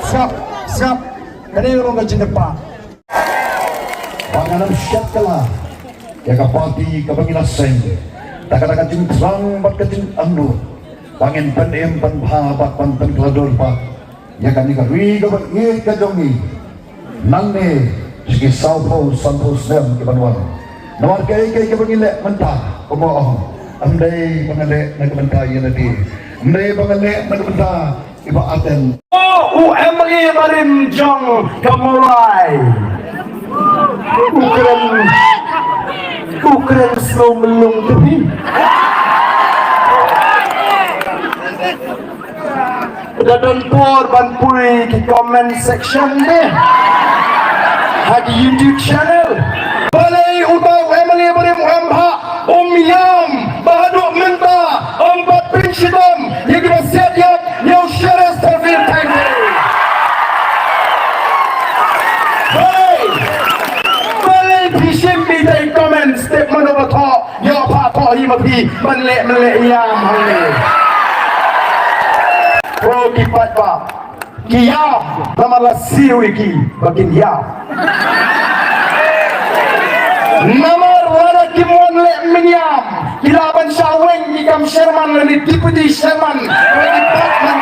Siap, siap. Kani urong ka Pak. Pangalan siap kalah. Ya kapati kapangilaseng. Takadakan cing terang bat kacing anu. Pangin penem panbahabat pantan kelador pak. Ya kani karui kapan ye kajongi. Nang ne segi saupo sampus nem kebanuan. Nawar kai kapangilek mentah. Komoh. Andai pangalek nak mentah ye nanti. Andai pangalek nak mentah iba aten. Oh, Emily Marim Jong Kamulai. Ukren slow melung tapi. Dadon por banpuri di comment section deh. Di YouTube channel. Balai utau Emily Marim Emha Yam Bahaduk Minta Empat Prinsipam yang kita siap yang syarah stafir time.พิมพ์มีในคอมเมนต์สเต็ปมันออกมาทอย่อผ่าทอฮีมาพีมันเละยามฮังเลยโปรกิปัดว่ากี่ยามแล้วมันละซิวอีกbagian yam nomor wala kimon le minyam kilaban syaweng ikam Sherman ni Deputy Sherman di department